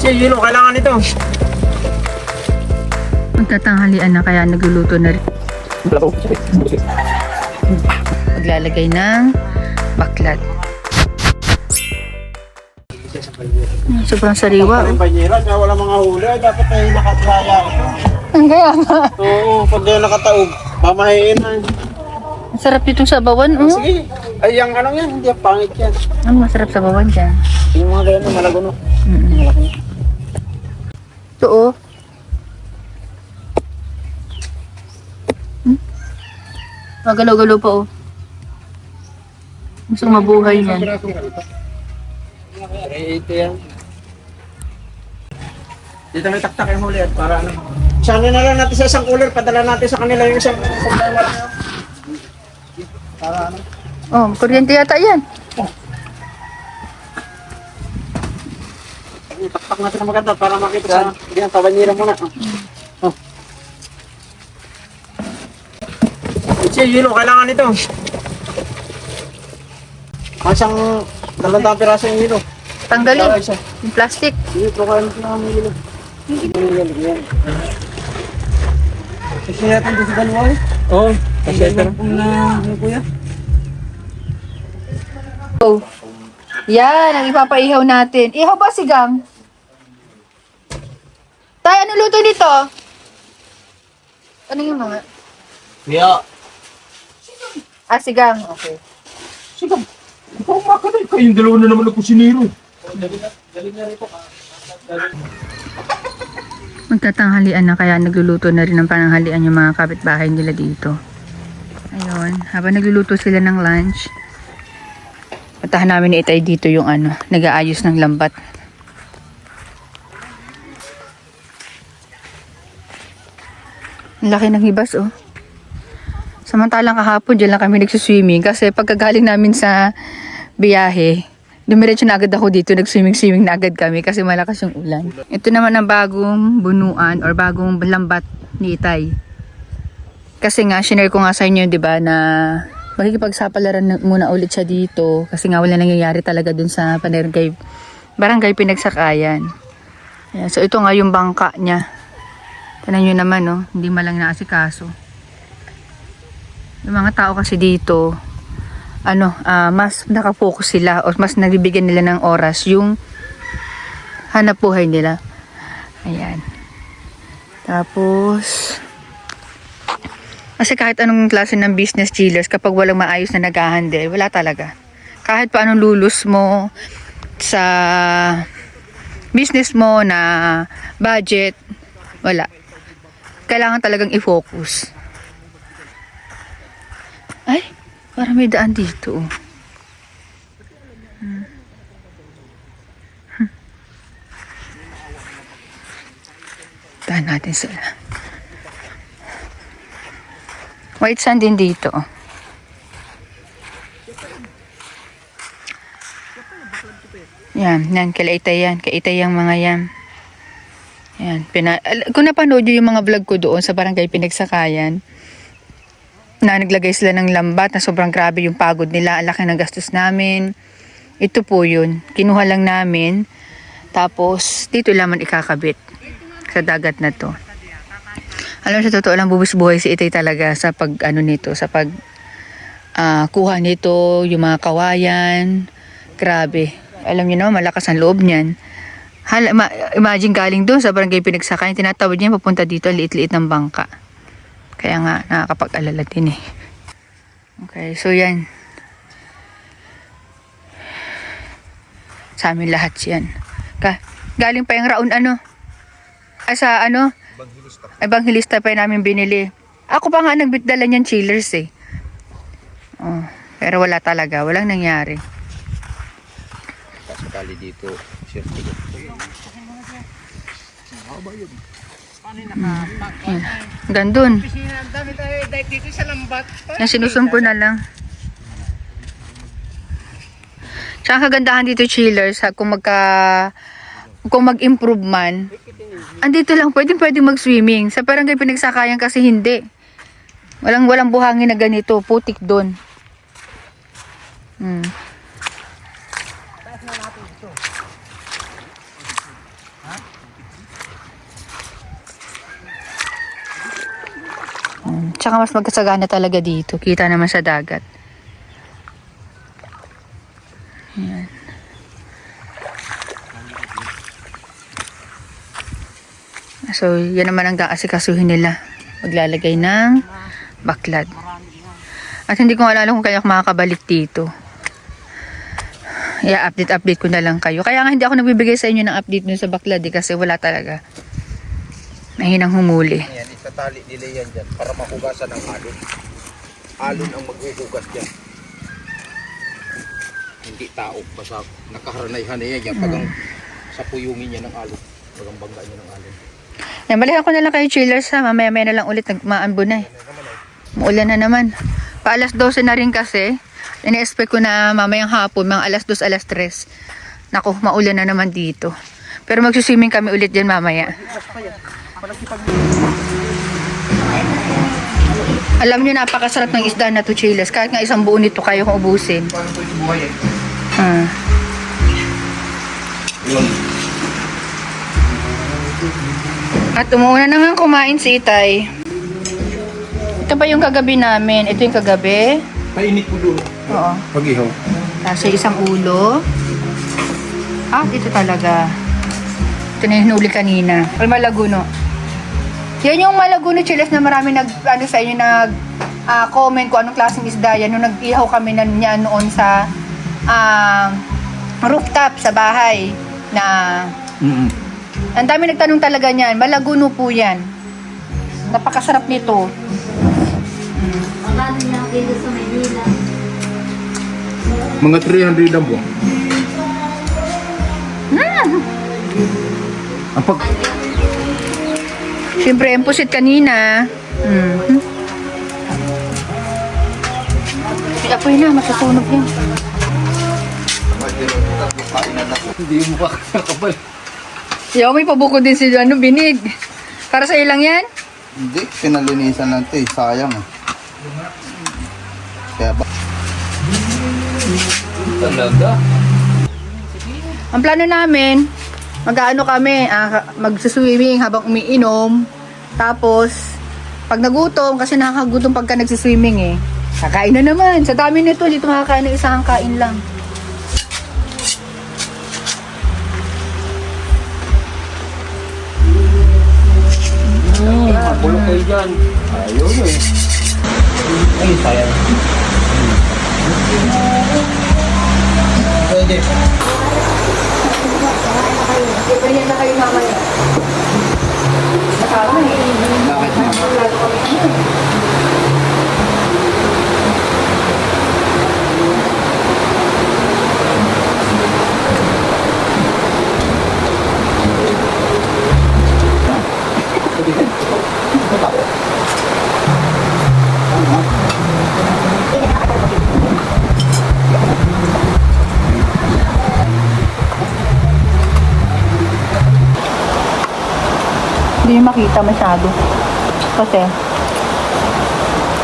Yelo, kailangan ito. Magtatanghalian na kaya nagluluto na rin. Maglalagay ng baklat. Sobrang sariwa. Ang banyera, kaya wala mga huli. Dapat tayo nakatraya ito. Kaya nga. Oo, pag tayo nakataob, mamahiin na. Masarap itong sabawan, oh. Sige. Ay, yung ano yan, hindi pangit yan. Ano masarap sabawan dyan? Yung mga ganyan, malaguno. Malaki. Ito, oh. Magalaw-galaw pa, oh. Gusto mabuhay yan. Ito yan. Dito may taktak yung huli at para ano. Sana na lang natin sa isang cooler, padala natin sa kanila yung isang problema na yun. Para ano. Oh, kuryente yata yan. Taktak natin na maganda para makita sa diyan, tabanyira muna. Oh. Yelo, kailangan ito. Masang 200 piraso yung yelo. Tanggalin. Yung plastic. Sige, prokain ko na kami yelo. Yan. Kasi natin dito sa dalawa eh. Oo. Kasi ito na kuya. Oh. Yan, ang ipapaihaw natin. Ihaw ba sigang? Tay, ano luto nito? Ano yung mga? Kuya. Ah, sigang. Okay. Sige. Ikaw makaday. Kayong dalawa na naman ako siniro. Magtatanghalian na kaya nagluluto na rin ng pananghalian yung mga kapitbahay nila dito. Ayun, habang nagluluto sila ng lunch, puntahan namin ni Itay dito yung ano, nag-aayos ng lambat. Ang laki ng hibas, oh. Samantalang kahapon, dyan lang kami nagsuswimming kasi pagkagaling namin sa biyahe, dumiretso na agad ako dito, nag-swimming na agad kami kasi malakas yung ulan. Ito naman ang bagong bunuan or bagong lambat ni Itay. Kasi nga, shinare ko nga sa inyo, di ba, na makikipagsapalaran muna ulit siya dito kasi nga wala nangyayari talaga dun sa barangay Pinagsakayan. Ayan, so ito nga yung bangka niya. Tignan nyo naman, no? Hindi malang naasikaso. Yung mga tao kasi dito, mas nakafocus sila o mas nagbibigyan nila ng oras yung hanap buhay nila. Ayan. Tapos, kasi kahit anong klase ng business dealers, kapag walang maayos na nag-handle, wala talaga. Kahit pa anong lulus mo sa business mo na budget, wala. Kailangan talagang i-focus. Ay, parang may daan dito. Daan natin sila. White sand din dito. Yan, kalaitay yan. Kaitay yung mga yan. Yan, kung napanood nyo yung mga vlog ko doon sa barangay Pinagsakayan, na naglagay sila ng lambat na sobrang grabe yung pagod nila, ang laki ng gastos namin. Ito po yun, kinuha lang namin, tapos dito lamang ikakabit sa dagat na to. Alam mo, sa totoo lang, bubus-buhay si Itay talaga sa kuha nito, yung mga kawayan, grabe. Alam niyo naman, malakas ang loob niyan. Imagine galing doon sa barangay Pinagsakayan, tinatawid niya papunta dito, liit-liit ng bangka. Kaya nga, nakakapag-alala din eh. Okay, so yan. Sa amin lahat yan. Galing pa yung raon Evangelista pa yung namin binili. Ako pa nga nagbitdala niyan chillers eh. Oh, pero wala talaga, walang nangyari. Pasakali dito, safety. Gandun. Sinusun ko na lang. Tsaka kagandahan dito chillers, kung mag-improve man, andito lang pwedeng mag-swimming. Sa barangay Pinagsakayan kasi hindi. Walang buhangin na ganito, putik doon. Tsaka mas magkasagana talaga dito. Kita naman sa dagat. Ayan. So, yan naman ang aasikasuhin nila. Maglalagay ng baklad. At hindi ko alala kung kaya ako makakabalik dito. I-update ko na lang kayo. Kaya nga hindi ako nagbibigay sa inyo ng update nyo sa baklad kasi wala talaga. Mahinang humuli. Yan, itatali nila yan dyan para mahugasan ng alon. Alon ang maghuhugas dyan. Hindi tao. Basta nakaharanayhan na yan. Pagang sa puyungin niya ng alon. Pagang bangga niya ng alon. Yan, balikan ko na lang kayo chillers ha. Mamaya-maya na lang ulit. Nagmaambo na eh. Muulan na naman. Pa alas 12 na rin kasi. Ini-expect ko na mamayang hapon, mga alas 2, alas 3. Naku, maulan na naman dito. Pero magsuswimming kami ulit dyan mamaya. Alam nyo, napakasarap ng isda na to, chillers. Kahit nga isang buo nito kayo kung ubusin. At umuuna na nga kumain si Itay. Ito pa yung kagabi namin. Ito yung kagabi. Painit po doon. Oo. Pag-ihaw. Kasi isang ulo. Dito talaga. Ito na yung hinuli kanina. Or malaguno. Yan yung malaguno, chillers, na marami sa inyo comment kung anong klaseng isda yan. Nung nag-ihaw kami niya noon sa rooftop sa bahay na ang dami nagtanong talaga niyan. Malaguno po yan. Napakasarap nito. Magkano lang kilo sa Maynila? Mga 300 ang buwan. Ang pag... Siyempre, yung pusit kanina. Apoy na, masusunog yan. Hindi mo makakabal. Yo, may pabuko din si binig. Para sa ilang yan? Hindi, pinalinisan natin. Sayang eh. Kaya ba? Talaga? Ang plano namin, mag-aano kami, magsuswimming habang umiinom. Tapos, pag nagutom, kasi nakakagutom pagka nagsiswimming eh. Kakain na naman. Sa dami nito, dito makakain ng isang kain lang. Makulong kayo dyan. Ayaw mo eh. Ay, sayang. Pwede. Ipahinga na kayo mamaya. Masama eh. Bakit na? Maglalo kami ano eh. Hindi nyo makita masyado. Kasi,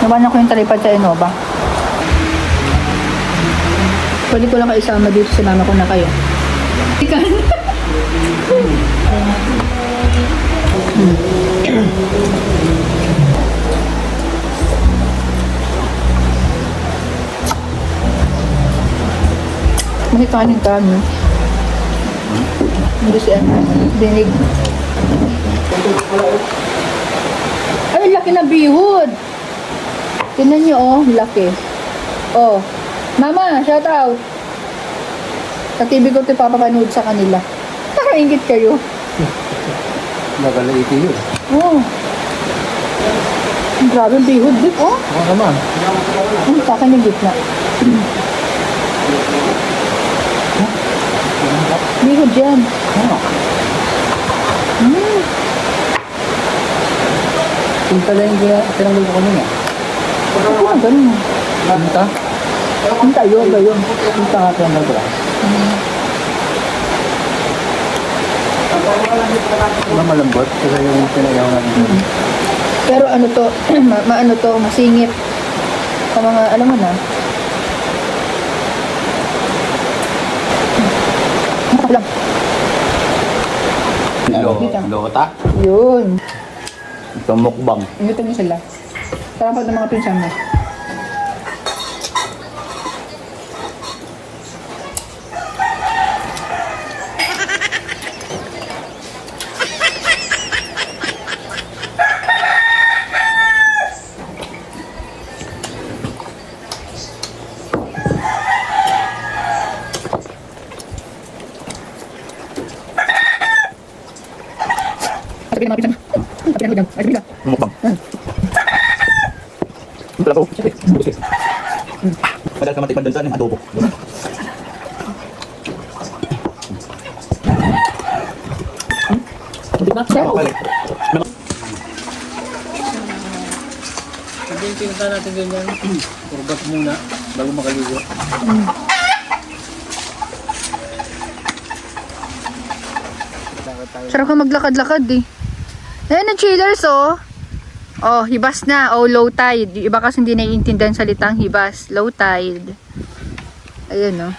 nawanan ko yung talipad sa Innova. Pwede ko lang kayo isama dito, sinama ko na kayo. Ikan. Makikanin kami. Hindi siya. Dinig. Ay, laki na bihod. Tingnan nyo, oh. Laki. Oh. Mama, shout out. Sa TV ko ito papapanood sa kanila. Ingit kayo. Nagalaiti yun. Oh. Grabe ang bihod din, oh. Oo naman. Sa akin yung gitna. Bihod dyan. Punta lang yung tinanggol ko kanina. Oo, ganun. Punta? Punta yun, ba yun? Punta nga tinanggol ko lang. Malambot kasi yung pinayaw namin. Pero ano to, maano to, masingit. Sa mga, alam mo na. Lang. Lota? Yun. Ito mukbang. Ingatan niyo sila. Salamat ng mga pinsan mo. Sabi ng mga pinsan mo. Sabi ng hudang. Ay, sabi na. Mukbang. Wala ko. Madal ka matikman dun sa adobo. Sabihin pinunta natin ganyan. Kurbat muna bago makaligo. Sarap ka maglakad-lakad eh. Ayan ang chillers oh. Oh, hibas na. Oh, low tide. Yung iba kasi hindi naiintindihan salitang hibas. Low tide. Ayan oh.